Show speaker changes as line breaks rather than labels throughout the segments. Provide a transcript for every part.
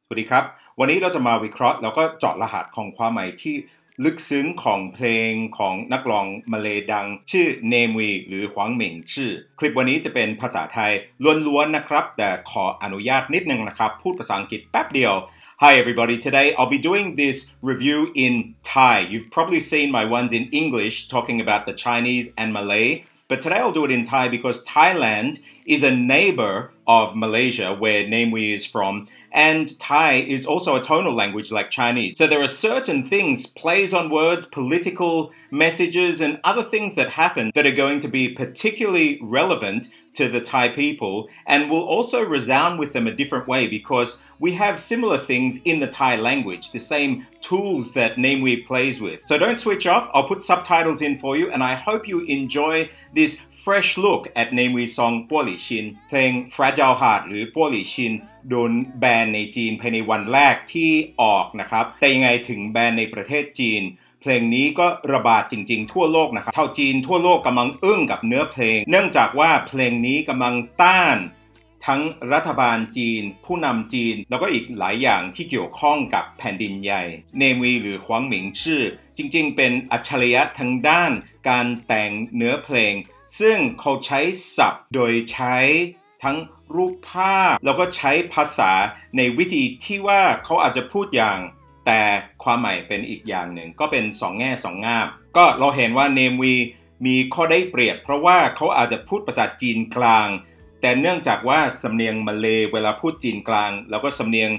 สวัสดีครับวันนี้เราจะมาวิเคราะห์แล้วก็เจาะรหัสของความหมายที่ลึกซึ้งของเพลงของนักร้องมาเลดังชื่อเนมวีหรือหวังเหมิงชื่อคลิปวันนี้จะเป็นภาษาไทยล้วนๆนะครับแต่ขออนุญาตนิดนึงนะครับพูดภาษาอังกฤษแป๊บเดียว Hi everybody, today I'll be doing this review in Thai. You've probably seen my ones in English talking about the Chinese and Malay, but today I'll do it in Thai because Thailand is a neighbor of Malaysia, where Namewee is from, and Thai is also a tonal language like Chinese. So there are certain things, plays on words, political messages, and other things that happen that are going to be particularly relevant to the Thai people and will also resound with them a different way because we have similar things in the Thai language, the same tools that Namewee plays with. So don't switch off, I'll put subtitles in for you and I hope you enjoy this fresh look at Namewee's song Puoli Shin, playing Fragile Heart หรือปัวหลี่ชินโดนแบนในจีนภายในวันแรกที่ออกนะครับแต่ยังไงถึงแบนในประเทศจีนเพลงนี้ก็ระบาดจริงๆทั่วโลกนะครับชาวจีนทั่วโลกกำลังอึ้งกับเนื้อเพลงเนื่องจากว่าเพลงนี้กำลังต้านทั้งรัฐบาลจีนผู้นำจีนแล้วก็อีกหลายอย่างที่เกี่ยวข้องกับแผ่นดินใหญ่เนวีหรือหวังหมิงชื่อจริงๆเป็นอัจฉริยะทางด้านการแต่งเนื้อเพลงซึ่งเขาใช้ศัพท์โดยใช้ทั้งรูปภาพแล้วก็ใช้ภาษาในวิธีที่ว่าเขาอาจจะพูดอย่างแต่ความหมายเป็นอีกอย่างหนึ่งก็เป็นสองแง่สองงามก็เราเห็นว่าเนมวีมีข้อได้เปรียบเพราะว่าเขาอาจจะพูดภาษาจีนกลางแต่เนื่องจากว่าสำเนียงมาเลเวลาพูดจีนกลางแล้วก็สำเนียง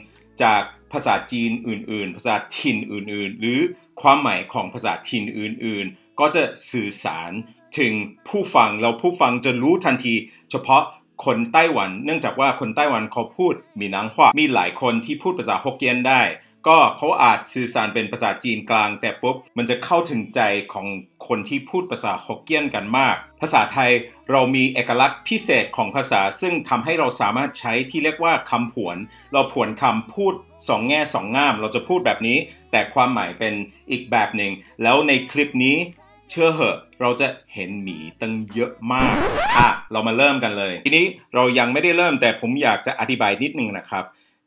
จากภาษาจีนอื่นๆภาษาถิ่นอื่นๆหรือความหมายของภาษาถิ่นอื่นๆก็จะสื่อสารถึงผู้ฟังเราผู้ฟังจะรู้ทันทีเฉพาะคนไต้หวันเนื่องจากว่าคนไต้หวันเขาพูดมีนางฮวามีหลายคนที่พูดภาษาฮกเกี้ยนได้ก็เขาอาจสื่อสารเป็นภาษาจีนกลางแต่ปุ๊บมันจะเข้าถึงใจของคนที่พูดภาษาฮกเกี้ยนกันมากภาษาไทยเรามีเอกลักษณ์พิเศษของภาษาซึ่งทำให้เราสามารถใช้ที่เรียกว่าคำผวนเราผวนคำพูดสองแง่สองง่ามเราจะพูดแบบนี้แต่ความหมายเป็นอีกแบบหนึ่งแล้วในคลิปนี้เชื่อเหอะเราจะเห็นหมีตั้งเยอะมากเรามาเริ่มกันเลยทีนี้เรายังไม่ได้เริ่มแต่ผมอยากจะอธิบายนิดนึงนะครับ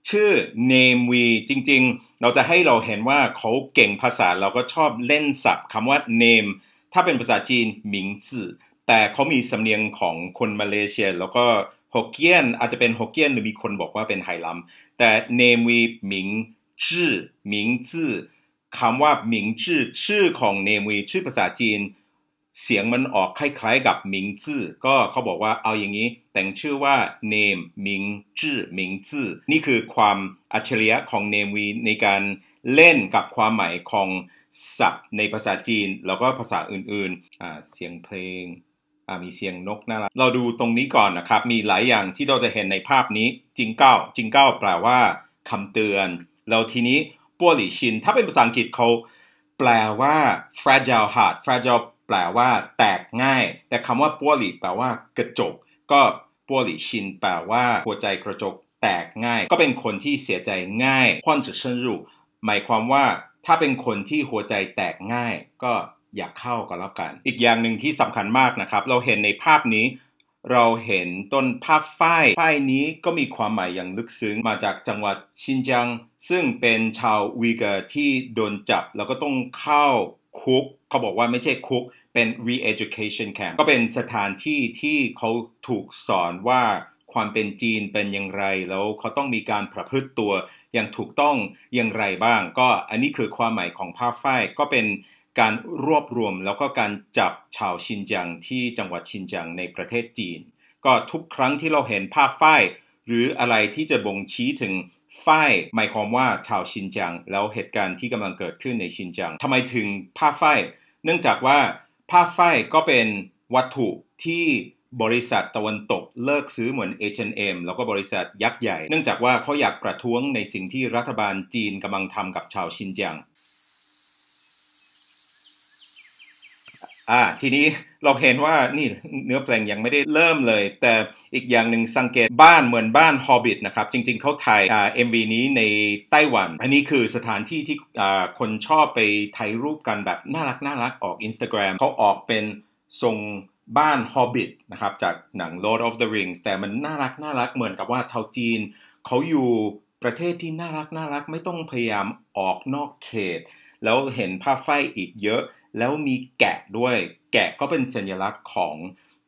ชื่อ Namewee จริงๆเราจะให้เราเห็นว่าเขาเก่งภาษาเราก็ชอบเล่นศัพท์คำว่า name ถ้าเป็นภาษาจีนหมิงจื่อแต่เขามีสำเนียงของคนมาเลเซียแล้วก็ฮกเกี้ยนอาจจะเป็นฮกเกี้ยนหรือมีคนบอกว่าเป็นไหหลำแต่ Namewee หมิงจื่อหมิงจื่อคำว่าหมิงจื่อชื่อของ Namewee ชื่อภาษาจีนเสียงมันออกคล้ายๆกับหมิงจื่อก็เขาบอกว่าเอาอย่างนี้แต่งชื่อว่า name หมิงจื่อหมิงจื่อนี่คือความอัจฉริยะของ Namewee ในการเล่นกับความหมายของศัพท์ในภาษาจีนแล้วก็ภาษาอื่นๆเสียงเพลงมีเสียงนกน่ารักเราดูตรงนี้ก่อนนะครับมีหลายอย่างที่เราจะเห็นในภาพนี้จิงเก้าแปลว่าคำเตือนแล้วทีนี้ปัวหลี่ชินถ้าเป็นภาษาอังกฤษเขาแปลว่า fragile heart fragile แปลว่าแตกง่ายแต่คำว่าปัวหลี่แปลว่ากระจกก็ปัวหลี่ชินแปลว่าหัวใจกระจกแตกง่ายก็เป็นคนที่เสียใจง่าย患者深入หมายความว่าถ้าเป็นคนที่หัวใจแตกง่ายก็อย่าเข้าก็แล้วกันอีกอย่างหนึ่งที่สำคัญมากนะครับเราเห็นในภาพนี้เราเห็นต้นภาพฝ้ายนี้ก็มีความหมายอย่างลึกซึ้งมาจากจังหวัดชินจิางซึ่งเป็นชาวอุยเกอร์ที่โดนจับแล้วก็ต้องเข้าคุกเขาบอกว่าไม่ใช่คุกเป็น re-education camp ก็เป็นสถานที่ที่เขาถูกสอนว่าความเป็นจีนเป็นอย่างไรแล้วเขาต้องมีการประพฤติตัวอย่างถูกต้องอย่างไรบ้างก็อันนี้คือความหมายของภาพฝ้ายก็เป็นการรวบรวมแล้วก็การจับชาวชินจิางที่จังหวัดชินจิางในประเทศจีนก็ทุกครั้งที่เราเห็นภาพฝ้ายหรืออะไรที่จะบ่งชี้ถึงฝ้ายหมายความว่าชาวชินจิางแล้วเหตุการณ์ที่กำลังเกิดขึ้นในชินจิางทำไมถึงภาพฝ้ายเนื่องจากว่าภาพฝ้ายก็เป็นวัตถุที่บริษัทตะวันตกเลิกซื้อเหมือน H&M แล้วก็บริษัทยักษ์ใหญ่เนื่องจากว่าเขาอยากประท้วงในสิ่งที่รัฐบาลจีนกำลังทำกับชาวชินจิางทีนี้เราเห็นว่านี่เนื้อเพลงยังไม่ได้เริ่มเลยแต่อีกอย่างหนึ่งสังเกตบ้านเหมือนบ้าน Hobbit นะครับจริงๆเขาถ่ายMV นี้ในไต้หวันอันนี้คือสถานที่ที่คนชอบไปถ่ายรูปกันแบบน่ารักออก Instagram เขาออกเป็นทรงบ้าน Hobbit นะครับจากหนัง Lord of the Rings แต่มันน่ารักเหมือนกับว่าชาวจีนเขาอยู่ ประเทศที่น่ารักไม่ต้องพยายามออกนอกเขตแล้วเห็นผ้าฝ้ายอีกเยอะแล้วมีแกะด้วยแกะก็เป็นสัญลักษณ์ของ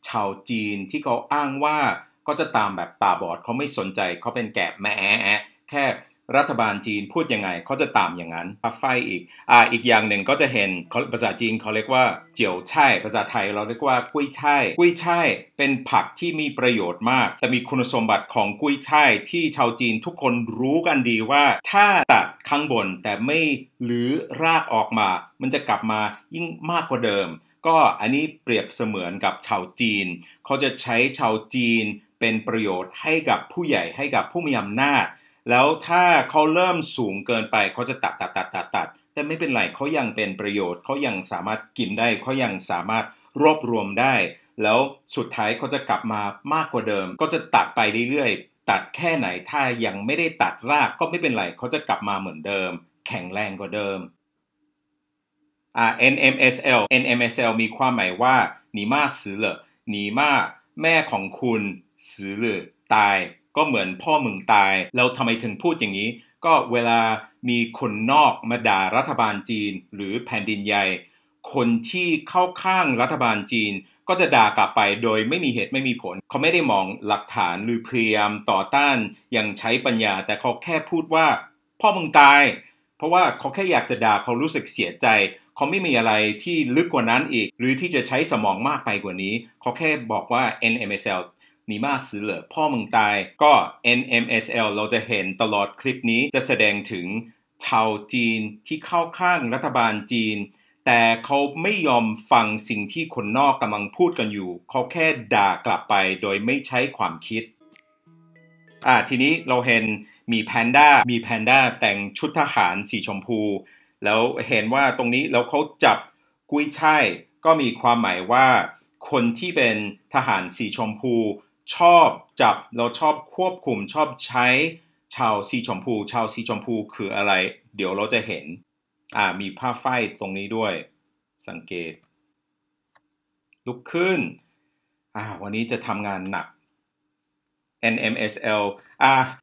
ชาวจีนที่เขาอ้างว่าก็จะตามแบบตาบอดเขาไม่สนใจเขาเป็นแกะแม่แค่รัฐบาลจีนพูดยังไงเขาจะตามอย่างนั้นผ้าฝ้ายอีกอย่างหนึ่งก็จะเห็นภาษาจีนเขาเรียกว่าเจียวไช่ภาษาไทยเราเรียกว่ากุ้ยช่ายกุ้ยช่ายเป็นผักที่มีประโยชน์มากแต่มีคุณสมบัติของกุ้ยช่ายที่ชาวจีนทุกคนรู้กันดีว่าถ้าตัดข้างบนแต่ไม่รื้อรากออกมามันจะกลับมายิ่งมากกว่าเดิมก็อันนี้เปรียบเสมือนกับชาวจีนเขาจะใช้ชาวจีนเป็นประโยชน์ให้กับผู้ใหญ่ให้กับผู้มีอำนาจแล้วถ้าเขาเริ่มสูงเกินไปเขาจะตัดแต่ไม่เป็นไรเขายังเป็นประโยชน์เขายังสามารถกินได้เขายังสามารถรวบรวมได้แล้วสุดท้ายเขาจะกลับมามากกว่าเดิมก็จะตัดไปเรื่อยๆตัดแค่ไหนถ้ายังไม่ได้ตัดรากก็ไม่เป็นไรเขาจะกลับมาเหมือนเดิมแข็งแรงกว่าเดิมNMSL มีความหมายว่า你妈死了你妈แม่ของคุณ死了ตายก็เหมือนพ่อมึงตายแล้วทำไมถึงพูดอย่างนี้ก็เวลามีคนนอกมาด่ารัฐบาลจีนหรือแผ่นดินใหญ่คนที่เข้าข้างรัฐบาลจีนก็จะด่ากลับไปโดยไม่มีเหตุไม่มีผลเขาไม่ได้มองหลักฐานหรือพยายามต่อต้านอย่างใช้ปัญญาแต่เขาแค่พูดว่าพ่อมึงตายเพราะว่าเขาแค่อยากจะด่าเขารู้สึกเสียใจเขาไม่มีอะไรที่ลึกกว่านั้นอีกหรือที่จะใช้สมองมากไปกว่านี้เขาแค่บอกว่า NMSL 你妈死了พ่อมึงตายก็ NMSL เราจะเห็นตลอดคลิปนี้จะแสดงถึงชาวจีนที่เข้าข้างรัฐบาลจีนแต่เขาไม่ยอมฟังสิ่งที่คนนอกกำลังพูดกันอยู่เขาแค่ด่ากลับไปโดยไม่ใช้ความคิดทีนี้เราเห็นมีแพนด้าแต่งชุดทหารสีชมพูแล้วเห็นว่าตรงนี้แล้วเขาจับกุ้ยช่ายก็มีความหมายว่าคนที่เป็นทหารสีชมพูชอบจับเราชอบควบคุมชอบใช้ชาวสีชมพูคืออะไรเดี๋ยวเราจะเห็นมีผ้าฝ้ายตรงนี้ด้วยสังเกตลุกขึ้นวันนี้จะทำงานหนัก NMSL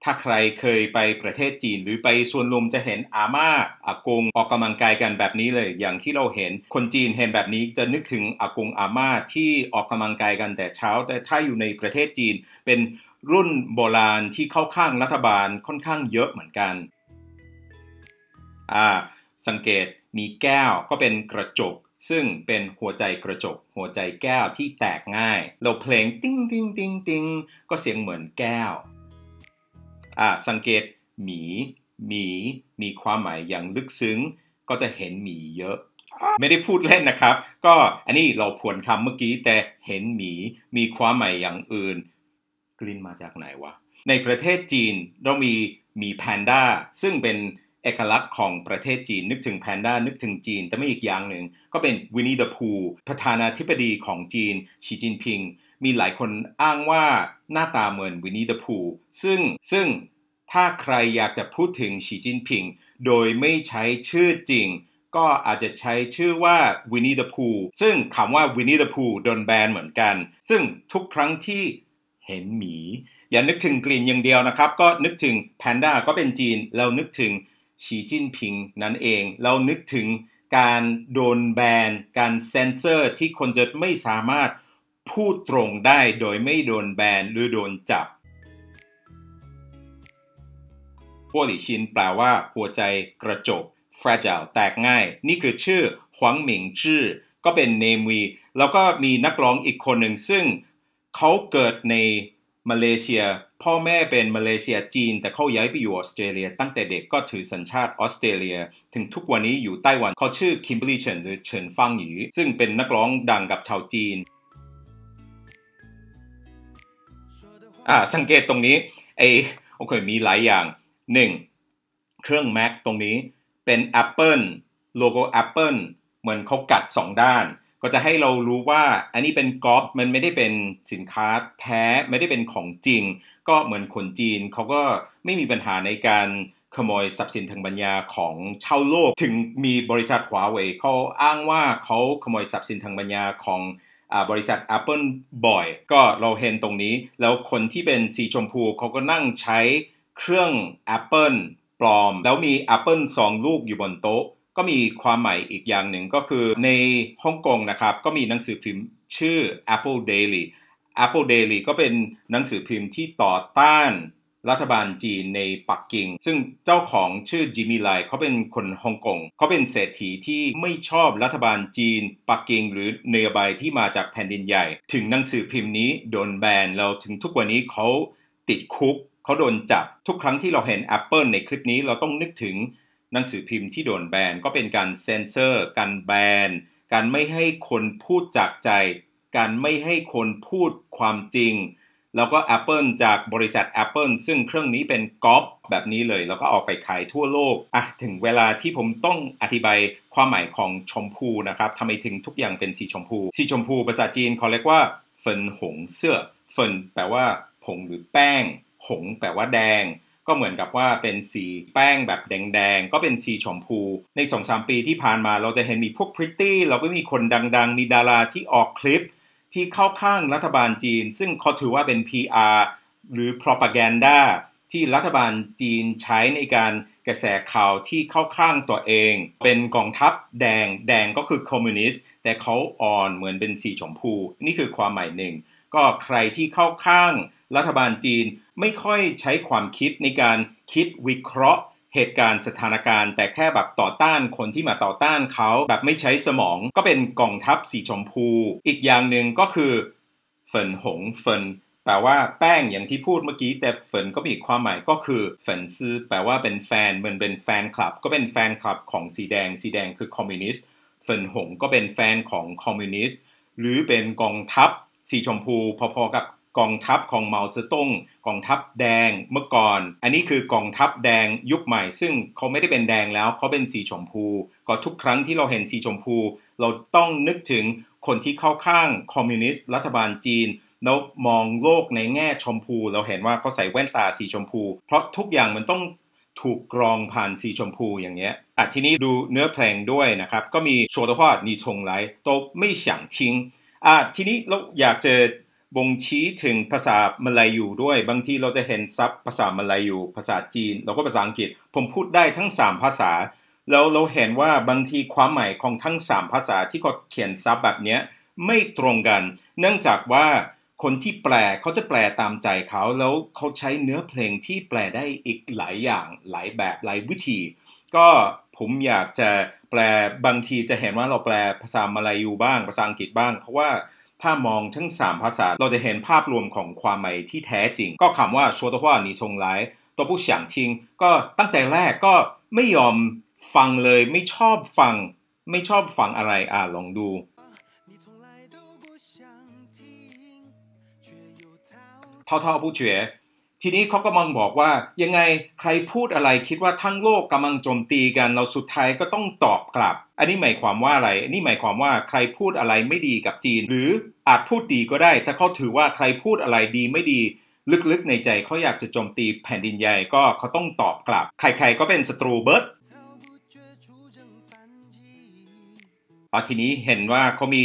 ถ้าใครเคยไปประเทศจีนหรือไปสวนลุมจะเห็นอาม่าอากงออกกำลังกายกันแบบนี้เลยอย่างที่เราเห็นคนจีนเห็นแบบนี้จะนึกถึงอากงอาม่าที่ออกกำลังกายกันแต่เช้าแต่ถ้าอยู่ในประเทศจีนเป็นรุ่นโบราณที่เข้าข้างรัฐบาลค่อนข้างเยอะเหมือนกันสังเกตมีแก้วก็เป็นกระจกซึ่งเป็นหัวใจกระจกหัวใจแก้วที่แตกง่ายเราเพลงติ้งติ้งติ้งติ้งก็เสียงเหมือนแก้วสังเกตหมีมีความหมายอย่างลึกซึ้งก็จะเห็นหมีเยอะไม่ได้พูดเล่นนะครับก็อันนี้เราผวนคำเมื่อกี้แต่เห็นหมีมีความหมายอย่างอื่นกลิ่นมาจากไหนวะในประเทศจีนเรามีแพนด้าซึ่งเป็นเอกลักษณ์ของประเทศจีนนึกถึงแพนด้านึกถึงจีนแต่ไม่อีกอย่างหนึ่งก็เป็นวินนี่เดอะพูประธานาธิบดีของจีนสีจิ้นผิงมีหลายคนอ้างว่าหน้าตาเหมือนวินนี่เดอะพูซึ่งถ้าใครอยากจะพูดถึงสีจิ้นผิงโดยไม่ใช้ชื่อจริงก็อาจจะใช้ชื่อว่าวินนี่เดอะพูซึ่งคำว่าวินนี่เดอะพูโดนแบนเหมือนกันซึ่งทุกครั้งที่เห็นหมีอย่านึกถึงกลิ่นอย่างเดียวนะครับก็นึกถึงแพนด้าก็เป็นจีนแล้วนึกถึงสีจิ้นผิงนั่นเองเรานึกถึงการโดนแบนการเซ็นเซอร์ที่คนจะไม่สามารถพูดตรงได้โดยไม่โดนแบนหรือโดนจับปั่วหลี่ชินแปลว่าหัวใจกระจก fragile แตกง่ายนี่คือชื่อหวังหมิงจื้อก็เป็นเนมวีแล้วก็มีนักร้องอีกคนหนึ่งซึ่งเขาเกิดในมาเลเซียพ่อแม่เป็นมาเลเซียจีนแต่เขาย้ายไปอยู่ออสเตรเลียตั้งแต่เด็กก็ถือสัญชาติออสเตรเลียถึงทุกวันนี้อยู่ไต้หวันเขาชื่อคิมเบอร์รี่เฉินหรือเฉินฟังหยีซึ่งเป็นนักร้องดังกับชาวจีนสังเกตตรงนี้โอเคมีหลายอย่าง1เครื่อง Mac ตรงนี้เป็น Apple โลโก้ Apple เหมือนเขากัด2ด้านก็จะให้เรารู้ว่าอันนี้เป็นก๊อปมันไม่ได้เป็นสินค้าแท้ไม่ได้เป็นของจริงก็เหมือนคนจีนเขาก็ไม่มีปัญหาในการขโมยทรัพย์สินทางปัญญาของชาวโลกถึงมีบริษัท Huawei เขาอ้างว่าเขาขโมยทรัพย์สินทางปัญญาของบริษัท Apple บ่อยก็เราเห็นตรงนี้แล้วคนที่เป็นสีชมพูเขาก็นั่งใช้ เครื่อง Apple ปลอมแล้วมี Apple 2 ลูกอยู่บนโต๊ะก็มีความหมายอีกอย่างหนึ่งก็คือในฮ่องกงนะครับก็มีหนังสือพิมพ์ชื่อ Apple Daily ก็เป็นหนังสือพิมพ์ที่ต่อต้านรัฐบาลจีนในปักกิ่งซึ่งเจ้าของชื่อจิมมี่ไลเขาเป็นคนฮ่องกงเขาเป็นเศรษฐีที่ไม่ชอบรัฐบาลจีนปักกิ่งหรือนโยบายที่มาจากแผ่นดินใหญ่ถึงหนังสือพิมพ์นี้โดนแบนแล้วถึงทุกวันนี้เขาติดคุกเขาโดนจับทุกครั้งที่เราเห็น Apple ในคลิปนี้เราต้องนึกถึงหนังสือพิมพ์ที่โดนแบนก็เป็นการเซ็นเซอร์การแบนการไม่ให้คนพูดจากใจการไม่ให้คนพูดความจริงแล้วก็ Apple จากบริษัท Apple ซึ่งเครื่องนี้เป็นก๊อปแบบนี้เลยแล้วก็ออกไปขายทั่วโลกถึงเวลาที่ผมต้องอธิบายความหมายของชมพูนะครับทำไมถึงทุกอย่างเป็นสีชมพูภาษาจีนเขาเรียกว่าเฟินหงเสื้อเฟินแปลว่าผงหรือแป้งหงแปลว่าแดงก็เหมือนกับว่าเป็นสีแป้งแบบแดงๆก็เป็นสีชมพูใน 2-3 ปีที่ผ่านมาเราจะเห็นมีพวกพริตตี้เราก็มีคนดังๆมีดาราที่ออกคลิปที่เข้าข้างรัฐบาลจีนซึ่งเขาถือว่าเป็น PR หรือ propaganda ที่รัฐบาลจีนใช้ในการกระแสข่าวที่เข้าข้างตัวเองเป็นกองทัพแดงก็คือคอมมิวนิสต์แต่เขาอ่อนเหมือนเป็นสีชมพูนี่คือความหมายหนึ่งก็ใครที่เข้าข้างรัฐบาลจีนไม่ค่อยใช้ความคิดในการคิดวิเคราะห์เหตุการณ์สถานการณ์แต่แค่แบบต่อต้านคนที่มาต่อต้านเขาแบบไม่ใช้สมองก็เป็นกองทัพสีชมพูอีกอย่างหนึ่งก็คือเฟินหงเฟินแปลว่าแป้งอย่างที่พูดเมื่อกี้แต่เฟินก็มีความหมายก็คือเฟินซื้อแปลว่าเป็นแฟนเหมือนเป็นแฟนคลับก็เป็นแฟนคลับของสีแดงคือคอมมิวนิสต์เฟินหงก็เป็นแฟนของคอมมิวนิสต์หรือเป็นกองทัพสีชมพูพอๆกับกองทัพของเหมาเจ๋อตงกองทัพแดงเมื่อก่อนอันนี้คือกองทัพแดงยุคใหม่ซึ่งเขาไม่ได้เป็นแดงแล้วเขาเป็นสีชมพูก็ทุกครั้งที่เราเห็นสีชมพูเราต้องนึกถึงคนที่เข้าข้างคอมมิวนิสต์รัฐบาลจีนแล้วมองโลกในแง่ชมพูเราเห็นว่าเขาใส่แว่นตาสีชมพูเพราะทุกอย่างมันต้องถูกกรองผ่านสีชมพูอย่างเงี้ยทีนี้ดูเนื้อเพลงด้วยนะครับก็มี说的话你从来都ไม่想听ทีนี้เราอยากจะบ่งชี้ถึงภาษามลายูด้วยบางทีเราจะเห็นซับภาษามลายูภาษาจีนแล้วก็ภาษาอังกฤษผมพูดได้ทั้ง3ภาษาแล้วเราเห็นว่าบางทีความหมายของทั้ง3ภาษาที่เขาเขียนซับแบบนี้ไม่ตรงกันเนื่องจากว่าคนที่แปลเขาจะแปลตามใจเขาแล้วเขาใช้เนื้อเพลงที่แปลได้อีกหลายอย่างหลายแบบหลายวิธีก็ผมอยากจะแปลบางทีจะเห็นว่าเราแปลภาษามลายูบ้างภาษาอังกฤษบ้างเพราะว่าถ้ามองทั้ง3ภาษาเราจะเห็นภาพรวมของความหมายที่แท้จริงก็คำว่า说的话你从来都不想听ก็ตั้งแต่แรกก็ไม่ยอมฟังเลยไม่ชอบฟังอะไรลองดู滔滔不绝ทีนี้เขากำลังบอกว่ายังไงใครพูดอะไรคิดว่าทั้งโลกกำลังโจมตีกันเราสุดท้ายก็ต้องตอบกลับอันนี้หมายความว่าอะไรอันนี้หมายความว่าใครพูดอะไรไม่ดีกับจีนหรืออาจพูดดีก็ได้แต่เขาถือว่าใครพูดอะไรดีไม่ดีลึกๆในใจเขาอยากจะโจมตีแผ่นดินใหญ่ก็เขาต้องตอบกลับใครๆก็เป็นศัตรูเบิร์ดทีนี้เห็นว่าเขามี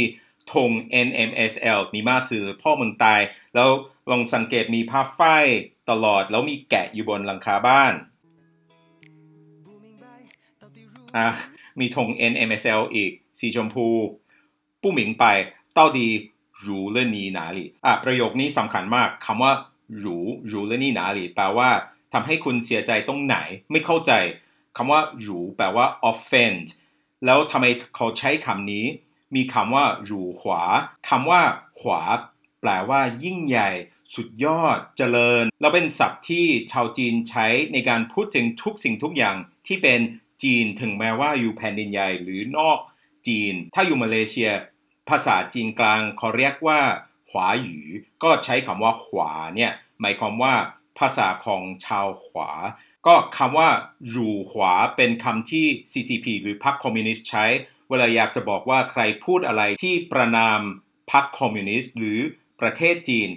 ธง NMSL มีมาสื่อพ่อเมืองตายแล้วลองสังเกตมีภาพไฟตลอดแล้วมีแกะอยู่บนหลังคาบ้านมีธง NMSL อีกสีชมพูผู้หมิงไป到底如了你哪里ประโยคนี้สำคัญมากคำว่า如了你哪里แปลว่าทำให้คุณเสียใจตรงไหนไม่เข้าใจคำว่า如แปลว่า offend แล้วทำไมเขาใช้คำนี้มีคำว่าหรูขวาคำว่าขวาแปลว่ายิ่งใหญ่สุดยอดเจริญแล้วเป็นศัพท์ที่ชาวจีนใช้ในการพูดถึงทุกสิ่งทุกอย่างที่เป็นจีนถึงแม้ว่าอยู่แผ่นดินใหญ่หรือนอกจีนถ้าอยู่มาเลเซียภาษาจีนกลางเขาเรียกว่าขวาหยูก็ใช้คำว่าขวาเนี่ยหมายความว่าภาษาของชาวขวาก็คำว่าหรูขวาเป็นคำที่ CCP หรือพรรคคอมมิวนิสต์ใช้เวลาอยากจะบอกว่าใครพูดอะไรที่ประณามพรรคคอมมิวนิสต์หรือประเทศจีน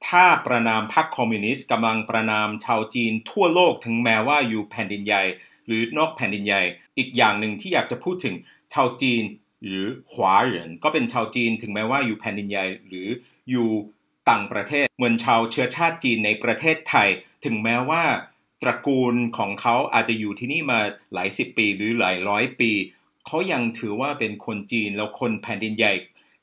ถ้าประณามพรรคคอมมิวนิสต์กำลังประณามชาวจีนทั่วโลกถึงแม้ว่าอยู่แผ่นดินใหญ่หรือนอกแผ่นดินใหญ่อีกอย่างหนึ่งที่อยากจะพูดถึงชาวจีนหรือ华人ก็เป็นชาวจีนถึงแม้ว่าอยู่แผ่นดินใหญ่หรืออยู่ต่างประเทศเหมือนชาวเชื้อชาติจีนในประเทศไทยถึงแม้ว่า ตระกูลของเขาอาจจะอยู่ที่นี่มาหลายสิบปีหรือหลายร้อยปีเขายังถือว่าเป็นคนจีนแล้วคนแผ่นดินใหญ่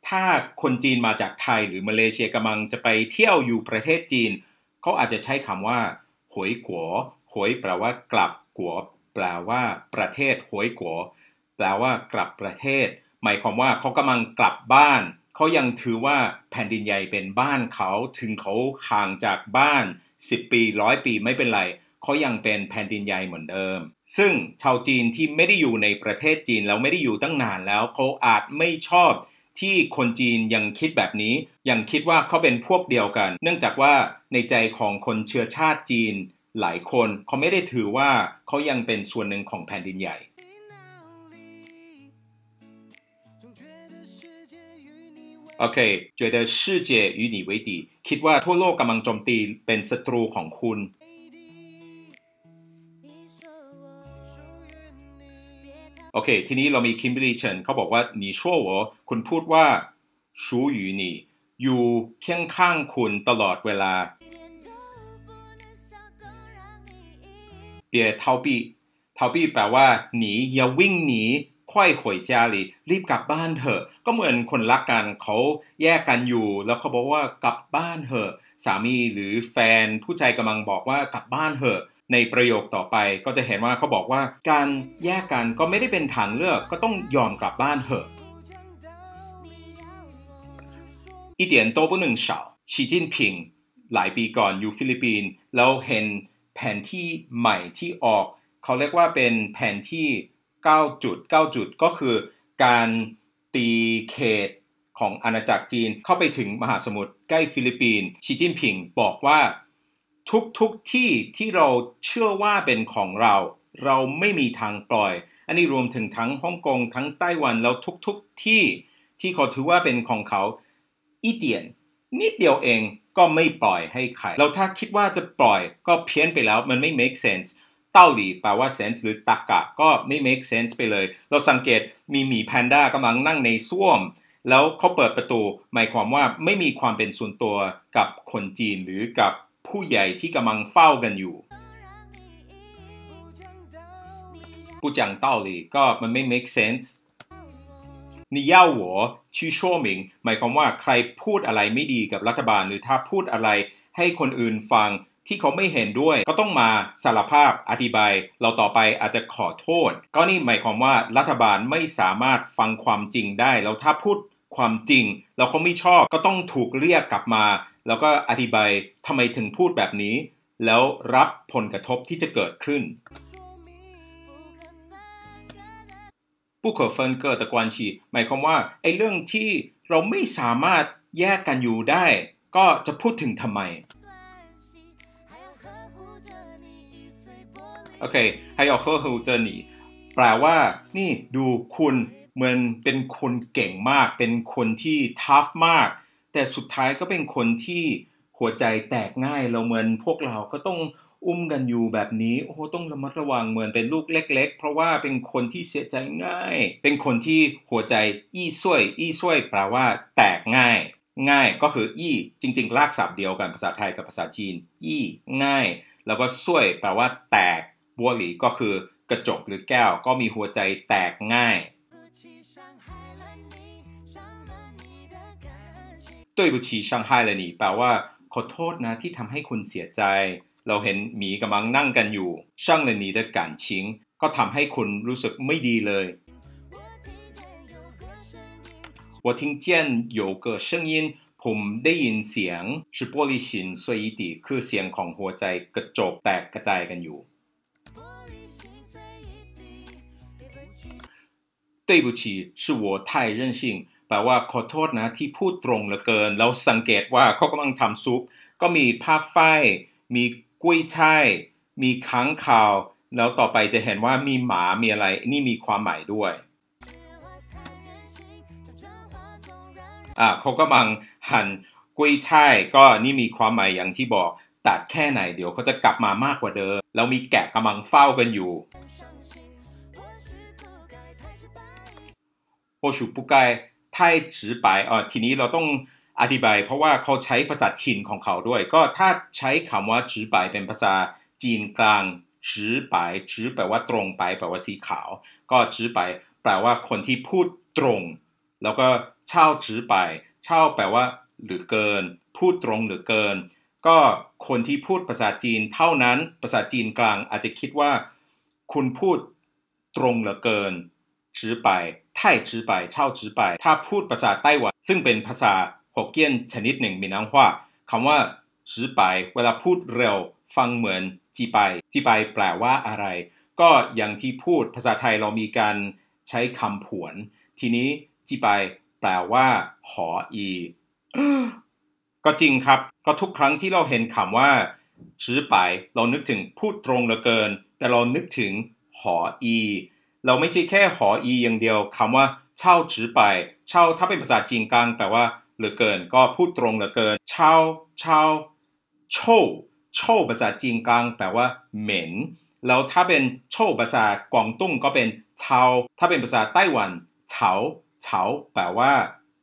ถ้าคนจีนมาจากไทยหรือมาเลเซียกำลังจะไปเที่ยวอยู่ประเทศจีนเขาอาจจะใช้คำว่าหวยกัวหวยแปลว่ากลับกัวแปลว่าประเทศหวยกัวแปลว่ากลับประเทศหมายความว่าเขากำลังกลับบ้านเขายังถือว่าแผ่นดินใหญ่เป็นบ้านเขาถึงเขาห่างจากบ้าน10 ปี100 ปีไม่เป็นไรเขายังเป็นแผ่นดินใหญ่เหมือนเดิมซึ่งชาวจีนที่ไม่ได้อยู่ในประเทศจีนแล้วไม่ได้อยู่ตั้งนานแล้วเขาอาจไม่ชอบที่คนจีนยังคิดแบบนี้ยังคิดว่าเขาเป็นพวกเดียวกันเนื่องจากว่าในใจของคนเชื้อชาติจีนหลายคนเขาไม่ได้ถือว่าเขายังเป็นส่วนหนึ่งของแผ่นดินใหญ่โอเค觉得世界与你为敌คิดว่าทั่วโลกกำลังโจมตีเป็นศัตรูของคุณโอเคทีนี้เรามีคิมเบอร์รี่เฉินเขาบอกว่า你说我คุณพูดว่า属于你อยู่เคียงข้างคุณตลอดเวลา别逃避逃避แปลว่าหนีอย่าวิ่งหนีค่อย回家里รีบกลับบ้านเถอะก็เหมือนคนรักกันเขาแยกกันอยู่แล้วเขาบอกว่ากลับบ้านเถอะสามีหรือแฟนผู้ชายกำลังบอกว่ากลับบ้านเถอะในประโยคต่อไปก็จะเห็นว่าเขาบอกว่าการแยกกันก็ไม่ได้เป็นทางเลือกก็ต้องยอมกลับบ้านเถอะ一点都不能少习近平หลายปีก่อนอยู่ฟิลิปปินส์แล้วเห็นแผนที่ใหม่ที่ออกเขาเรียกว่าเป็นแผนที่9 จุดก็คือการตีเขตของอาณาจักรจีนเข้าไปถึงมหาสมุทรใกล้ฟิลิปปินส์สีจิ้นผิงบอกว่าทุกที่ที่เราเชื่อว่าเป็นของเราไม่มีทางปล่อยอันนี้รวมถึงทั้งฮ่องกงทั้งไต้หวันแล้วทุกที่เขาถือว่าเป็นของเขาอีเดียนนิดเดียวเองก็ไม่ปล่อยให้ใครแล้วถ้าคิดว่าจะปล่อยก็เพี้ยนไปแล้วมันไม่ make senseเต้าหลี่แปลว่า sense หรือตรรกะก็ไม่ make sense ไปเลยเราสังเกตมีหมีแพนด้ากำลังนั่งในส้วมแล้วเขาเปิดประตูหมายความว่าไม่มีความเป็นส่วนตัวกับคนจีนหรือกับผู้ใหญ่ที่กำลังเฝ้ากันอยู่ผู้จังเต้าหลี่ก็มันไม่ make sense 你要我去说明หมายความว่าใครพูดอะไรไม่ดีกับรัฐบาลหรือถ้าพูดอะไรให้คนอื่นฟังที่เขาไม่เห็นด้วยก็ต้องมาสารภาพอธิบายเราต่อไปอาจจะขอโทษก็นี่หมายความว่ารัฐบาลไม่สามารถฟังความจริงได้แล้วถ้าพูดความจริงแล้วเขาไม่ชอบก็ต้องถูกเรียกกลับมาแล้วก็อธิบายทำไมถึงพูดแบบนี้แล้วรับผลกระทบที่จะเกิดขึ้น不可分割的关系หมายความว่าไอ้เรื่องที่เราไม่สามารถแยกกันอยู่ได้ก็จะพูดถึงทำไมโอเคให้เอาเข้าหูเจอหนีแปลว่านี่ดูคุณเหมือนเป็นคนเก่งมากเป็นคนที่ทัฟมากแต่สุดท้ายก็เป็นคนที่หัวใจแตกง่ายเราเหมือนพวกเราก็ต้องอุ้มกันอยู่แบบนี้โอ้โหต้องระมัดระวังเหมือนเป็นลูกเล็กๆเพราะว่าเป็นคนที่เสียใจง่ายเป็นคนที่หัวใจอี้ซ่วยแปลว่าแตกง่ายก็คืออี้จริงๆรากศัพท์เดียวกันภาษาไทยกับภาษาจีนอี้ง่ายแล้วก็ซ่วยแปลว่าแตกบัวหลีก็คือกระจกหรือแก้วก็มีหัวใจแตกง่าย对不起伤害了你แปลว่าขอโทษนะที่ทำให้คุณเสียใจเราเห็นหมีกำลังนั่งกันอยู่伤了你的感情ก็ทำให้คุณรู้สึกไม่ดีเลย我听见有个声音ผมได้ยินเสียง是玻璃心碎一地คือเสียงของหัวใจกระจกแตกกระจายกันอยู่对不起是我太任性แปลว่าขอโทษนะที่พูดตรงเหลือเกินเราสังเกตว่าเขากำลังทำซุปก็มีผ้าฝ้ายมีกุ้ยช่ายมีค้างคาวแล้วต่อไปจะเห็นว่ามีหมามีอะไรนี่มีความหมายด้วยเขากำลังหั่นกุ้ยช่ายก็นี่มีความหมายอย่างที่บอกตัดแค่ไหนเดี๋ยวเขาจะกลับมามากกว่าเดิมแล้วมีแกะกำลังเฝ้ากันอยู่或许不该太直白ทีนี้เราต้องอธิบายเพราะว่าเขาใช้ภาษาถิ่นของเขาด้วยก็ถ้าใช้คำว่า直白เป็นภาษา จีนกลางจื้อไปจื้อแปลว่าตรงไปแปลว่าสีขาวก็จื้อไปแปลว่าคนที่พูดตรงแล้วก็เช่าจื้อไปเช่าแปลว่าเหลือเกินพูดตรงเหลือเกินก็คนที่พูดภาษาจีนเท่านั้นภาษาจีนกลางอาจจะคิดว่าคุณพูดตรงเหลือเกินจื้อไปไท่จื้อไปเช่าจื้อไปถ้าพูดภาษาไต้หวันซึ่งเป็นภาษาฮกเกี้ยนชนิดหนึ่งมีนามว่าคำว่าจื้อไปเวลาพูดเร็วฟังเหมือนจีไปแปลว่าอะไรก็อย่างที่พูดภาษาไทยเรามีการใช้คำผวนทีนี้จีไปแปลว่าหออีก็จริงครับก็ทุกครั้งที่เราเห็นคำว่าจื้อไปเรานึกถึงพูดตรงเหลือเกินแต่เรานึกถึงหออีเราไม่ใช่แค่หออีอย่างเดียวคำว่าเช่าจื้อไปเช่าถ้าเป็นภาษาจีนกลางแปลว่าเหลือเกินก็พูดตรงเหลือเกินเช่าโช่ภาษาจีนกลางแปลว่าเหม็นแล้วถ้าเป็นโช่ภาษากวางตุ้งก็เป็นเฉาถ้าเป็นภาษาไต้หวันเฉาแปลว่า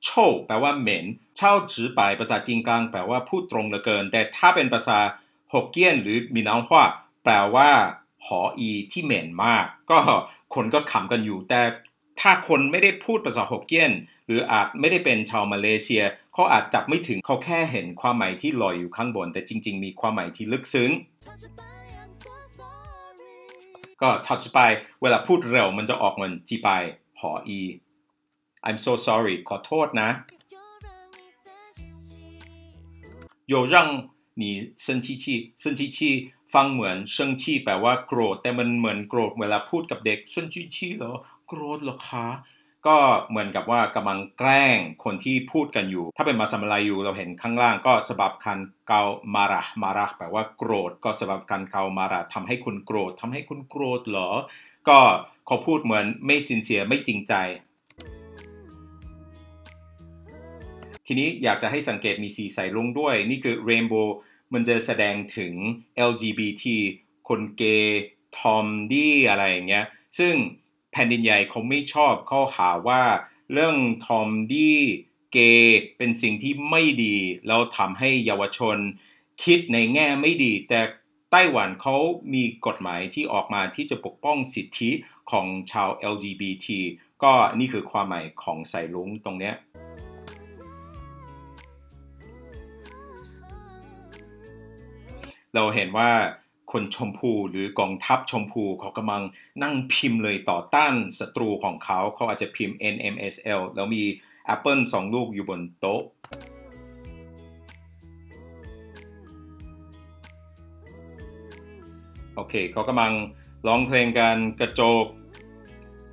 โช่แปลว่าเหม็นเช่าจื้อไปภาษาจีนกลางแปลว่าพูดตรงเหลือเกินแต่ถ้าเป็นภาษาฮกเกี้ยนหรือมีนามว่าแปลว่าหออีที่เหม็นมากก็คนก็ขำกันอยู่แต่ถ้าคนไม่ได้พูดภาษาฮกเกี้ยนหรืออาจไม่ได้เป็นชาวมาเลเซียเขาอาจจับไม่ถึงเขาแค่เห็นความหมายที่ลอยอยู่ข้างบนแต่จริงๆมีความหมายที่ลึกซึ้งก็ทัชไปเวลาพูดเร็วมันจะออกเหมือนจีไปหออี I'm so sorry ขอโทษนะ有让你生气ฟังเหมือน生气แปลว่าโกรธแต่มันเหมือนโกรธเวลาพูดกับเด็ก生气เหรอโกรธเหรอคะก็เหมือนกับว่ากำลังแกล้งคนที่พูดกันอยู่ถ้าเป็นภาษามลายูเราเห็นข้างล่างก็สบับคันเกามาระแปลว่าโกรธก็สบับคันเกามาระทำให้คุณโกรธทำให้คุณโกรธเหรอก็เขาพูดเหมือนไม่ซินเซียไม่จริงใจทีนี้อยากจะให้สังเกตมีสีใสลงด้วยนี่คือ Rainbow มันจะแสดงถึง LGBT คนเกย์ทอมดี้อะไรอย่างเงี้ยซึ่งแผ่นดินใหญ่เขาไม่ชอบเขาหาว่าเรื่องทอมดี้เกย์เป็นสิ่งที่ไม่ดีแล้วทำให้เยาวชนคิดในแง่ไม่ดีแต่ไต้หวันเขามีกฎหมายที่ออกมาที่จะปกป้องสิทธิของชาว LGBT ก็นี่คือความหมายของใส่ลุงตรงเนี้ยเราเห็นว่าคนชมพูหรือกองทัพชมพูเขากำลังนั่งพิมพ์เลยต่อต้านศัตรูของเขาอาจจะพิมพ์ NMSL แล้วมีแอปเปิล2ลูกอยู่บนโต๊ะโอเคเขากำลังร้องเพลงกันกระโจก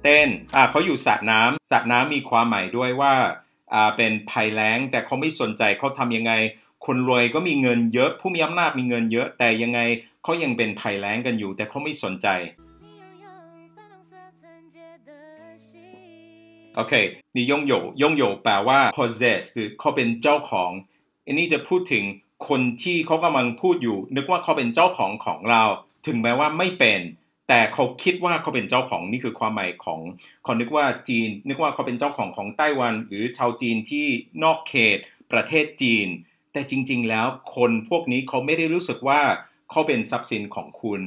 เต้นเขาอยู่สระน้ำมีความหมายด้วยว่าเป็นภัยแล้งแต่เขาไม่สนใจเขาทำยังไงคนรวยก็มีเงินเยอะผู้มีอำนาจมีเงินเยอะแต่ยังไงเขายังเป็นภัยแล้งกันอยู่แต่เขาไม่สนใจโอเคนี่ยงโยแปลว่า possess คือเขาเป็นเจ้าของอันนี้จะพูดถึงคนที่เขากำลังพูดอยู่นึกว่าเขาเป็นเจ้าของเราถึงแม้ว่าไม่เป็นแต่เขาคิดว่าเขาเป็นเจ้าของนี่คือความหมายของเขานึกว่าจีนนึกว่าเขาเป็นเจ้าของไต้หวันหรือชาวจีนที่นอกเขตประเทศจีนแต่จริงๆแล้วคนพวกนี้เขาไม่ได้รู้สึกว่าเขาเป็นทรัพย์สินของคุณ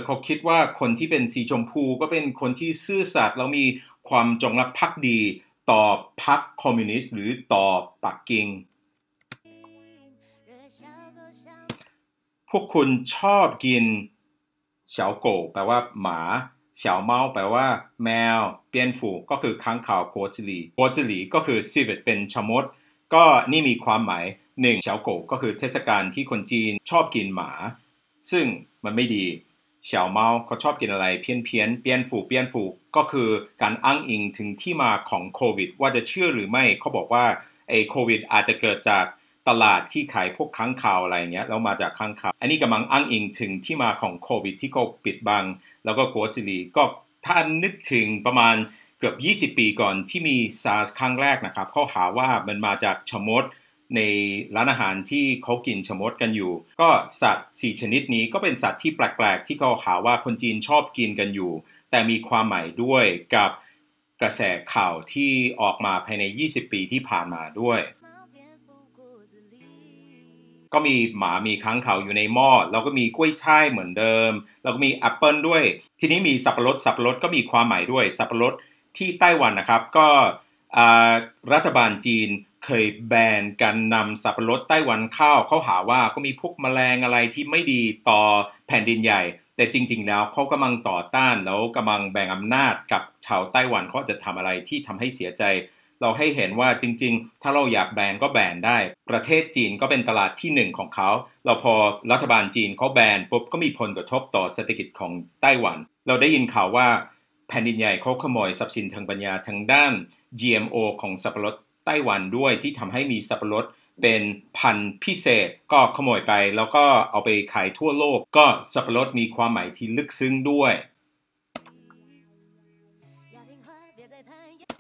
เขาคิดว่าคนที่เป็นสีชมพูก็เป็นคนที่ซื่อสัตย์แล้วมีความจงรักภักดีต่อพรรคคอมมิวนิสต์หรือต่อปักกิ่งพวกคุณชอบกินเฉาโก่แปลว่าหมาเฉาเมาแปลว่าแมวเปียนฝูก็คือค้างคาวโคจิลีก็คือซีวิตเป็นชะมดก็นี่มีความหมาย1เฉาโก่ก็คือเทศกาลที่คนจีนชอบกินหมาซึ่งมันไม่ดีเฉาเมาเขาชอบกินอะไรเพี้ยนเปียนฝูก็คือการอ้างอิงถึงที่มาของโควิดว่าจะเชื่อหรือไม่เขาบอกว่าโควิดอาจจะเกิดจากตลาดที่ขายพวกค้างคาวอะไรเงี้ยแล้วมาจากค้างคาวอันนี้กำลังอ้างอิงถึงที่มาของโควิดที่เขาปิดบังแล้วก็กัวจิลีก็ถ้านึกถึงประมาณเกือบ20ปีก่อนที่มีซาร์สครั้งแรกนะครับเขาหาว่ามันมาจากชะมดในร้านอาหารที่เขากินชะมดกันอยู่ก็สัตว์4ชนิดนี้ก็เป็นสัตว์ที่แปลกๆที่เขาหาว่าคนจีนชอบกินกันอยู่แต่มีความหมายด้วยกับกระแสข่าวที่ออกมาภายใน20ปีที่ผ่านมาด้วย ก็มีหมามีค้างคาวอยู่ในหม้อแล้วก็มีกล้วยช่ายเหมือนเดิมแล้วก็มีแอปเปิลด้วยทีนี้มีสับปะรดก็มีความหมายด้วยสับปะรดที่ไต้หวันนะครับก็รัฐบาลจีนเคยแบนการนำสับปะรดไต้หวันเข้าเขาหาว่าก็มีพวกแมลงอะไรที่ไม่ดีต่อแผ่นดินใหญ่แต่จริงๆแล้วเขากำลังต่อต้านแล้วกำลังแบ่งอำนาจกับชาวไต้หวันเขาจะทำอะไรที่ทำให้เสียใจเราให้เห็นว่าจริงๆถ้าเราอยากแบนก็แบนได้ประเทศจีนก็เป็นตลาดที่หนึ่งของเขาเราพอรัฐบาลจีนเขาแบนปุ๊บก็มีผลกระทบต่อเศรษฐกิจของไต้หวันเราได้ยินข่าวว่าแผ่นดินใหญ่เขาขโมยทรัพย์สินทางปัญญาทางด้าน GMO ของสับปะรดไต้หวันด้วยที่ทำให้มีสับปะรดเป็นพันธุ์พิเศษก็ขโมยไปแล้วก็เอาไปขายทั่วโลกก็สับปะรดมีความหมายที่ลึกซึ้งด้วย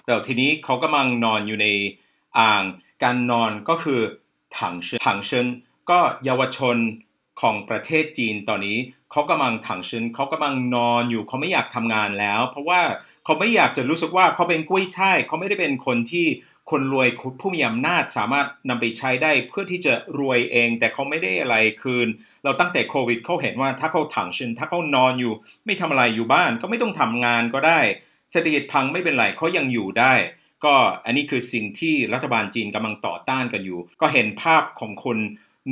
แต่ทีนี้เขากำลังนอนอยู่ในอ่างการนอนก็คือถังเชินก็เยาวชนของประเทศจีนตอนนี้เขากำลังถังเชินเขากำลังนอนอยู่เขาไม่อยากทำงานแล้วเพราะว่าเขาไม่อยากจะรู้สึกว่าเขาเป็นกุ้ยช่ายเขาไม่ได้เป็นคนที่คนรวยผู้มีอำนาจสามารถนำไปใช้ได้เพื่อที่จะรวยเองแต่เขาไม่ได้อะไรคืนเราตั้งแต่โควิดเขาเห็นว่าถ้าเขาถังเชินถ้าเขานอนอยู่ไม่ทำอะไรอยู่บ้านก็ไม่ต้องทำงานก็ได้เศรษฐกิจพังไม่เป็นไรเขายังอยู่ได้ก็อันนี้คือสิ่งที่รัฐบาลจีนกำลังต่อต้านกันอยู่ก็เห็นภาพของคน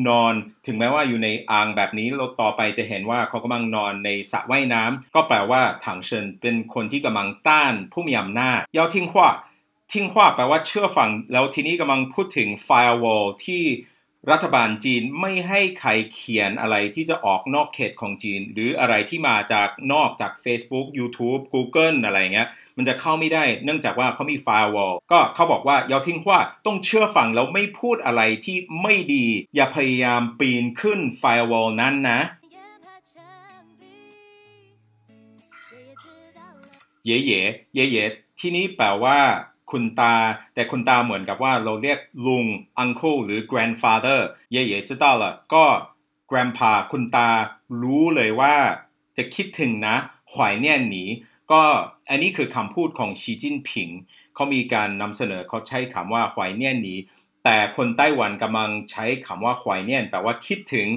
นอนถึงแม้ว่าอยู่ในอ่างแบบนี้เราต่อไปจะเห็นว่าเขากำลังนอนในสระว่ายน้ำก็แปลว่าถังเฉินเป็นคนที่กำลังต้านผู้มีอำนาจเย่าทิ้งขว้าแปลว่าเชื่อฟังแล้วทีนี้กำลังพูดถึง firewall ที่รัฐบาลจีนไม่ให้ใครเขียนอะไรที่จะออกนอกเขตของจีนหรืออะไรที่มาจากนอกจาก Facebook YouTube Google อะไรเงี้ยมันจะเข้าไม่ได้เนื่องจากว่าเขามี firewall ก็เขาบอกว่าเยาทิ้งว่าต้องเชื่อฟังแล้วไม่พูดอะไรที่ไม่ดีอย่าพยายามปีนขึ้น firewall นั้นนะเย่ที่นี้แปลว่าคุณตาแต่คุณตาเหมือนกับว่าเราเรียกลุง uncle หรือ grandfather เย่知道了ก็ grandpa คุณตารู้เลยว่าจะคิดถึงนะ怀念你ก็อันนี้คือคำพูดของสีจิ้นผิงเขามีการนำเสนอเขาใช้คำว่า怀念你แต่คนไต้หวันกำลังใช้คำว่า怀念แปลว่าคิดถึง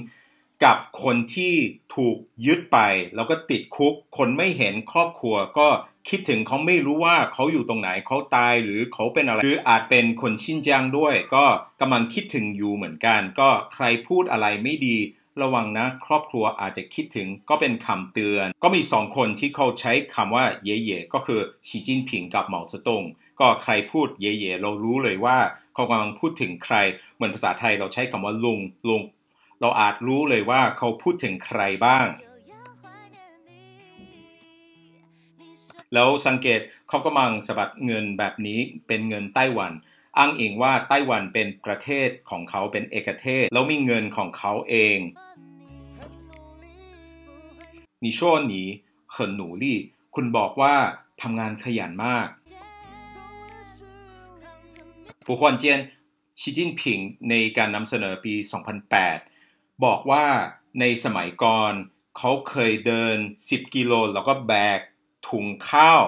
กับคนที่ถูกยึดไปแล้วก็ติดคุกคนไม่เห็นครอบครัวก็คิดถึงเขาไม่รู้ว่าเขาอยู่ตรงไหนเขาตายหรือเขาเป็นอะไรหรืออาจเป็นคนชินเจียงด้วยก็กำลังคิดถึงอยู่เหมือนกันก็ใครพูดอะไรไม่ดีระวังนะครอบครัวอาจจะคิดถึงก็เป็นคำเตือนก็มี2คนที่เขาใช้คำว่าเย่ก็คือสีจิ้นผิงกับเหมาเจ๋อตงก็ใครพูดเย่เรารู้เลยว่าเขากำลังพูดถึงใครเหมือนภาษาไทยเราใช้คำว่าลุงเราอาจรู้เลยว่าเขาพูดถึงใครบ้างแล้วสังเกตเขากำลังสะบัดเงินแบบนี้เป็นเงินไต้หวันอ้างอิงว่าไต้หวันเป็นประเทศของเขาเป็นเอกเทศแล้วมีเงินของเขาเอง你说你很努力คุณบอกว่าทำงานขยันมากผู้ควรเจียนสีจิ้นผิงในการนำเสนอปี2008บอกว่าในสมัยก่อนเขาเคยเดิน10กิโลแล้วก็แบกถุงข้าว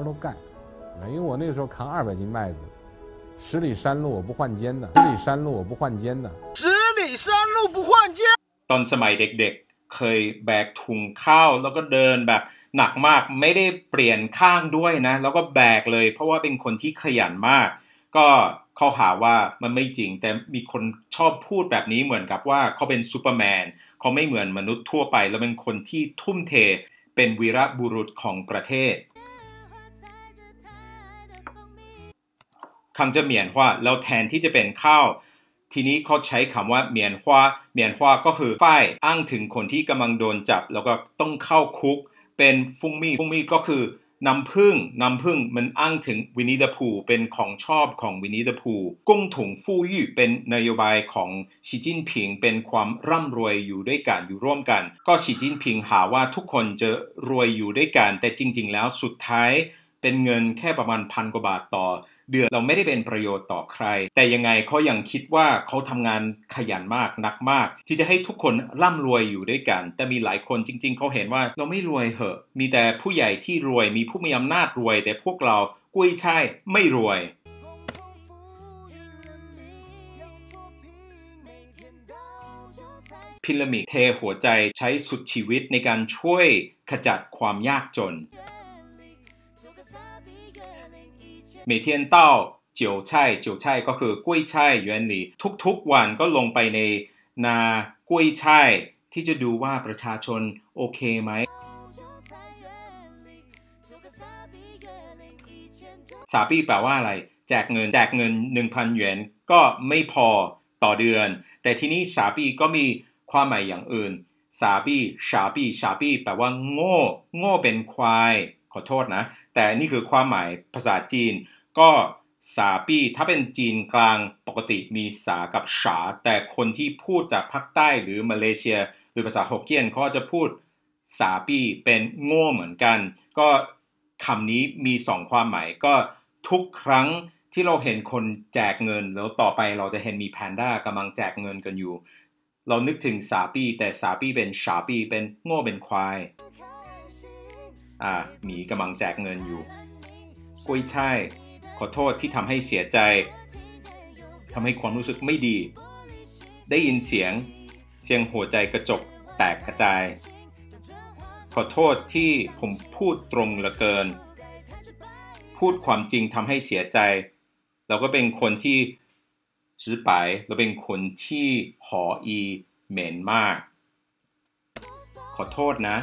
都干因为我那个时候扛200斤麦子十里山路我不换肩的十里山路我不换肩的
十里山路不换肩
ตอนสมัยเด็กๆเคยแบกถุงข้าวแล้วก็เดินแบบหนักมากไม่ได้เปลี่ยนข้างด้วยนะแล้วก็แบกเลยเพราะว่าเป็นคนที่ขยันมากก็เขาหาว่ามันไม่จริงแต่มีคนชอบพูดแบบนี้เหมือนกับว่าเขาเป็นซูเปอร์แมนเขาไม่เหมือนมนุษย์ทั่วไปแล้วเป็นคนที่ทุ่มเทเป็นวีรบุรุษของประเทศคังจะเหมียนฮวาแล้วแทนที่จะเป็นข้าวทีนี้เขาใช้คำว่าเหมียนฮวาก็คือฝ้ายอ้างถึงคนที่กำลังโดนจับแล้วก็ต้องเข้าคุกเป็นฟุ่งมี่ก็คือน้ำผึ้งมันอ้างถึงวินนี่เดอะพูเป็นของชอบของวินนี่เดอะพูกุ้งถุงฟู่ยู่เป็นนโยบายของสีจิ้นผิงเป็นความร่ำรวยอยู่ด้วยกันอยู่ร่วมกันก็สีจิ้นผิงหาว่าทุกคนจะรวยอยู่ด้วยกันแต่จริงๆแล้วสุดท้ายเป็นเงินแค่ประมาณ1,000 กว่าบาทต่อเดือนเราไม่ได้เป็นประโยชน์ต่อใครแต่ยังไงเขายังคิดว่าเขาทำงานขยันมากหนักมากที่จะให้ทุกคนร่ำรวยอยู่ด้วยกันแต่มีหลายคนจริงๆเขาเห็นว่าเราไม่รวยเหอะมีแต่ผู้ใหญ่ที่รวยมีผู้มีอำนาจรวยแต่พวกเรากุ้ยช่ายไม่รวย พิรามิดเทหัวใจใช้สุดชีวิตในการช่วยขจัดความยากจน每天到韭菜ก็คือกล้วยช่าย原理ทุกๆวันก็ลงไปในนากล้วยช่ายที่จะดูว่าประชาชนโอเคไหมสาปี้แปลว่าอะไรแจกเงิน 1,000 หยวนก็ไม่พอต่อเดือนแต่ทีนี้สาปี้ก็มีความหมายอย่างอื่นสาปี้แปลว่าโง่เป็นควายขอโทษนะแต่นี่คือความหมายภาษาจีนก็สาปี้ถ้าเป็นจีนกลางปกติมีสากับฉาแต่คนที่พูดจากภาคใต้หรือมาเลเซียหรือภาษาฮกเกี้ยนเขาจะพูดสาปี้เป็นโง่เหมือนกันก็คำนี้มี2ความหมายก็ทุกครั้งที่เราเห็นคนแจกเงินแล้วต่อไปเราจะเห็นมีแพนด้ากำลังแจกเงินกันอยู่เรานึกถึงสาปี้แต่สาปี้เป็นฉาปี้เป็นโง่เป็นควายหมีกำลังแจกเงินอยู่กล้วยช่ายขอโทษที่ทำให้เสียใจทำให้ความรู้สึกไม่ดีได้ยินเสียงหัวใจกระจกแตกกระจายขอโทษที่ผมพูดตรงเหลือเกินพูดความจริงทำให้เสียใจเราก็เป็นคนที่直白เราเป็นคนที่หออีเหม็นมากขอโทษนะ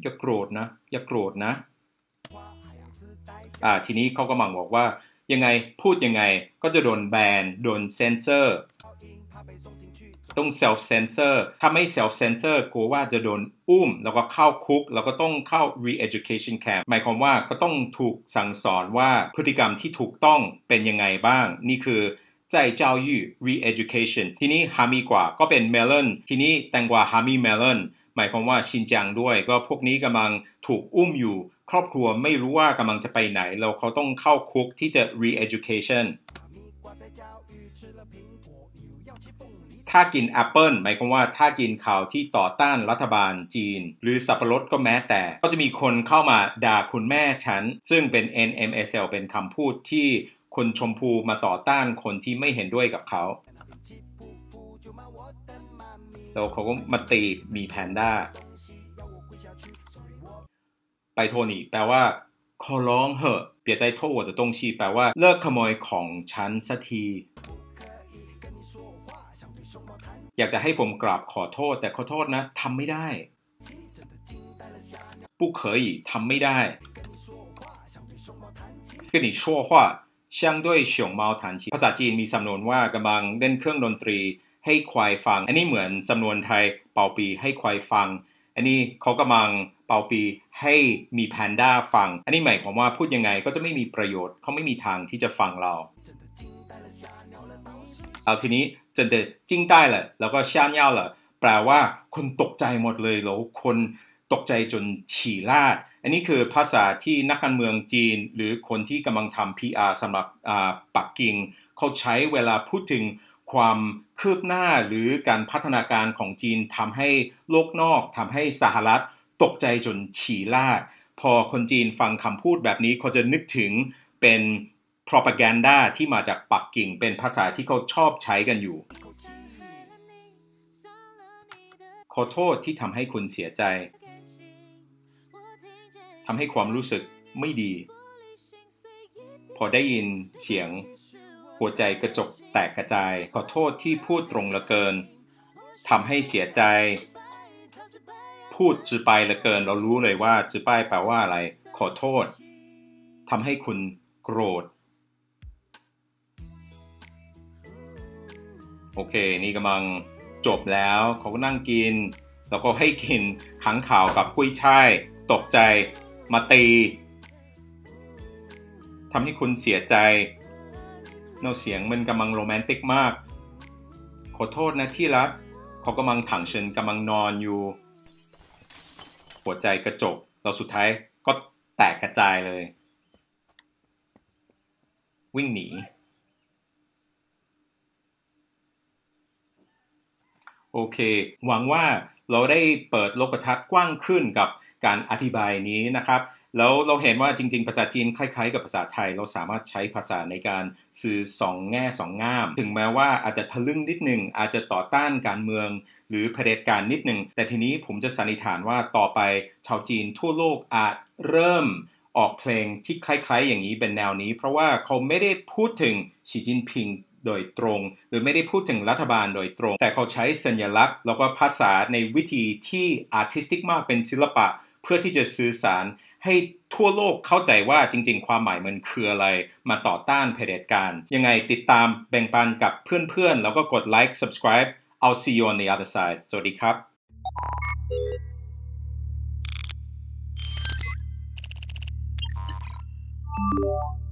อย่าโกรธนะทีนี้เขากำลังบอกว่ายังไงพูดยังไงก็จะโดนแบนโดนเซนเซอร์ต้อง self censor ถ้าไม่ self censor กลัวว่าจะโดนอุ้มแล้วก็เข้าคุกแล้วก็ต้องเข้า re-education camp หมายความว่าก็ต้องถูกสั่งสอนว่าพฤติกรรมที่ถูกต้องเป็นยังไงบ้างนี่คือใจเจ้ายู่ re-education ทีนี้ฮามีกว่าก็เป็น melon ทีนี้แตงกวาฮามี melon หมายความว่าชินจังด้วยก็พวกนี้กำลังถูกอุ้มอยู่ครอบครัวไม่รู้ว่ากำลังจะไปไหนแล้วเขาต้องเข้าคุกที่จะ re-education ถ้ากินแอปเปิลหมายความว่าถ้ากินข่าวที่ต่อต้านรัฐบาลจีนหรือสับปะรดก็แม้แต่ก็จะมีคนเข้ามาด่าคุณแม่ฉันซึ่งเป็น NMSL เป็นคำพูดที่คนชมพูมาต่อต้านคนที่ไม่เห็นด้วยกับเขาแล้วเขาก็มาตีมีแพนด้าไปโทนี่แปลว่าขอร้องเหอะเปียใจโทษ我的东西แปลว่าเลิกขโมยของฉันสักทีอยากจะให้ผมกราบขอโทษแต่ขอโทษนะทำไม่ได้不可以ทำไม่ได้跟你说话相对熊猫弹琴ภาษาจีนมีสำนวนว่ากำลังเล่นเครื่องดนตรีให้ควายฟังอันนี้เหมือนสำนวนไทยเป่าปีให้ควายฟังอันนี้เขากำลังเป่าปีให้มีแพนด้าฟังอันนี้หมายความว่าพูดยังไงก็จะไม่มีประโยชน์เขาไม่มีทางที่จะฟังเราเอาทีนี้จนเดจิ้งได้แหละแล้วก็ช่านเย่าแหละแปลว่าคนตกใจหมดเลยแล้วคนตกใจจนฉี่ลาดอันนี้คือภาษาที่นักการเมืองจีนหรือคนที่กำลังทำ PR สำหรับปักกิ่งเขาใช้เวลาพูดถึงความคืบหน้าหรือการพัฒนาการของจีนทำให้โลกนอกทำให้สหรัฐตกใจจนฉี่ลาดพอคนจีนฟังคำพูดแบบนี้เขาจะนึกถึงเป็นpropaganda ที่มาจากปักกิ่งเป็นภาษาที่เขาชอบใช้กันอยู่ขอโทษที่ทำให้คุณเสียใจทำให้ความรู้สึกไม่ดีพอได้ยินเสียงหัวใจกระจกแตกกระจายขอโทษที่พูดตรงเหลือเกินทำให้เสียใจพูดจือไปเหลือเกินเรารู้เลยว่าจือไปแปลว่าอะไรขอโทษทำให้คุณโกรธโอเคนี่กำลังจบแล้วเขาก็นั่งกินแล้วก็ให้กินขังข่าวกับกุ้ยช่ายตกใจมาตีทำให้คุณเสียใจเสียงมันกำลังโรแมนติกมากขอโทษนะที่รักเขากำลังถังเฉินกำลังนอนอยู่หัวใจกระจกแล้วสุดท้ายก็แตกกระจายเลยวิ่งหนี โอเคหวังว่าเราได้เปิดโลกทัศน์กว้างขึ้นกับการอธิบายนี้นะครับแล้วเราเห็นว่าจริงๆภาษาจีนคล้ายๆกับภาษาไทยเราสามารถใช้ภาษาในการสื่อสองแง่สองง่ามถึงแม้ว่าอาจจะทะลึ่งนิดนึงอาจจะต่อต้านการเมืองหรือเผด็จการนิดนึงแต่ทีนี้ผมจะสันนิษฐานว่าต่อไปชาวจีนทั่วโลกอาจเริ่มออกเพลงที่คล้ายๆอย่างนี้เป็นแนวนี้เพราะว่าเขาไม่ได้พูดถึงสีจิ้นผิงโดยตรงหรือไม่ได้พูดถึงรัฐบาลโดยตรงแต่เขาใช้สัญลักษณ์แล้วก็ภาษาในวิธีที่อาร์ติสติกมากเป็นศิลปะเพื่อที่จะสื่อสารให้ทั่วโลกเข้าใจว่าจริงๆความหมายมันคืออะไรมาต่อต้านเผด็จการยังไงติดตามแบ่งปันกับเพื่อนๆแล้วก็กดไลค์ subscribe I'll see you on the other side สวัสดีครับ